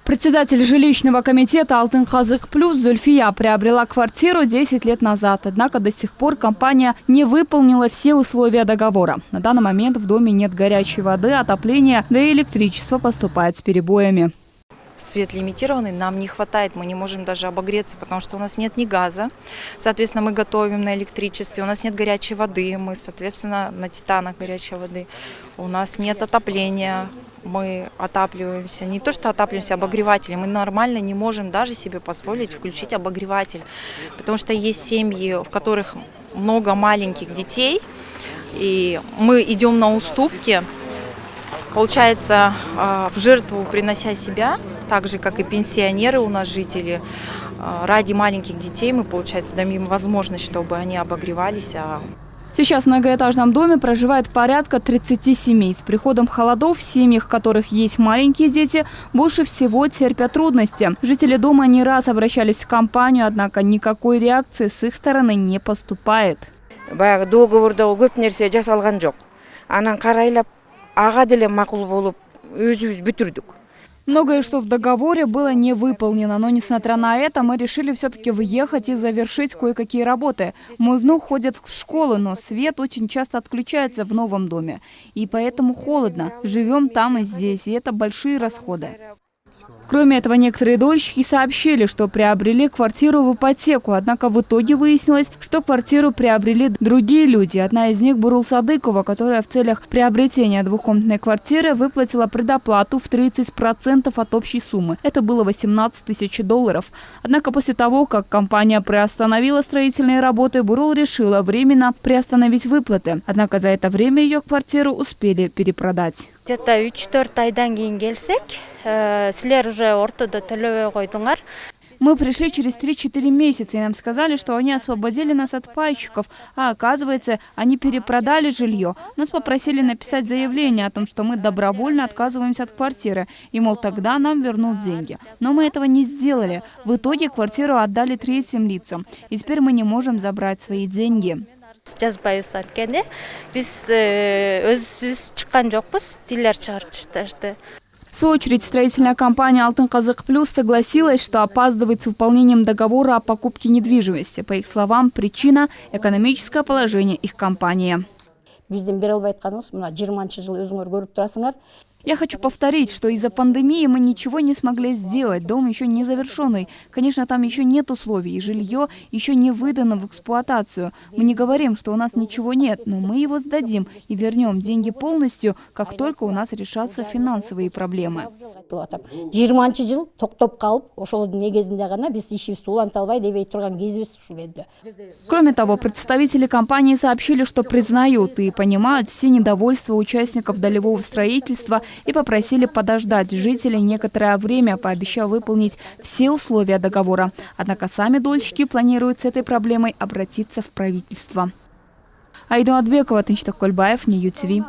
Председатель жилищного комитета «Алтын Казык Плюс» Зульфия приобрела квартиру 10 лет назад. Однако до сих пор компания не выполнила все условия договора. На данный момент в доме нет горячей воды, отопления, да и электричество поступает с перебоями. Свет лимитированный, нам не хватает, мы не можем даже обогреться, потому что у нас нет ни газа, соответственно, мы готовим на электричестве, у нас нет горячей воды, мы, соответственно, на титанах горячей воды, у нас нет отопления, мы отапливаемся, не то что отапливаемся, обогреватели, мы нормально не можем даже себе позволить включить обогреватель, потому что есть семьи, в которых много маленьких детей, и мы идем на уступки, получается, в жертву принося себя, так же, как и пенсионеры у нас жители, ради маленьких детей мы, получается, даем им возможность, чтобы они обогревались. Сейчас в многоэтажном доме проживает порядка 30 семей. С приходом холодов в семьях, в которых есть маленькие дети, больше всего терпят трудности. Жители дома не раз обращались в компанию, однако никакой реакции с их стороны не поступает. Многое, что в договоре, было не выполнено, но несмотря на это, мы решили все-таки въехать и завершить кое-какие работы. Мой внук ходит в школу, но свет очень часто отключается в новом доме. И поэтому холодно. Живем там и здесь, и это большие расходы. Кроме этого, некоторые дольщики сообщили, что приобрели квартиру в ипотеку. Однако в итоге выяснилось, что квартиру приобрели другие люди. Одна из них – Бурул Садыкова, которая в целях приобретения двухкомнатной квартиры выплатила предоплату в 30% от общей суммы. Это было $18 тысяч. Однако после того, как компания приостановила строительные работы, Бурул решила временно приостановить выплаты. Однако за это время ее квартиру успели перепродать. Где-то 3-4 айдан кейін келсек, силер уже ортодо төлөбөй койдуңар. Мы пришли через 3-4 месяца, и нам сказали, что они освободили нас от пайщиков, а оказывается, они перепродали жилье. Нас попросили написать заявление о том, что мы добровольно отказываемся от квартиры, и, мол, тогда нам вернут деньги. Но мы этого не сделали. В итоге квартиру отдали третьим лицам, и теперь мы не можем забрать свои деньги. Жазбайбыз анткени биз өзүбүз чыккан жокпуз, дилер чыгарып ташташты. В свою очередь, строительная компания «Алтын Казык Плюс» согласилась, что опаздывает с выполнением договора о покупке недвижимости. По их словам, причина – экономическое положение их компании. Я хочу повторить, что из-за пандемии мы ничего не смогли сделать. Дом еще не завершенный. Конечно, там еще нет условий, и жилье еще не выдано в эксплуатацию. Мы не говорим, что у нас ничего нет, но мы его сдадим и вернем деньги полностью, как только у нас решатся финансовые проблемы. Кроме того, представители компании сообщили, что признают и понимают все недовольства участников долевого строительства и попросили подождать жителей некоторое время, пообещав выполнить все условия договора. Однако сами дольщики планируют с этой проблемой обратиться в правительство. Айдо Атбекова, Тынчтак Кольбаев, Нью ТВ.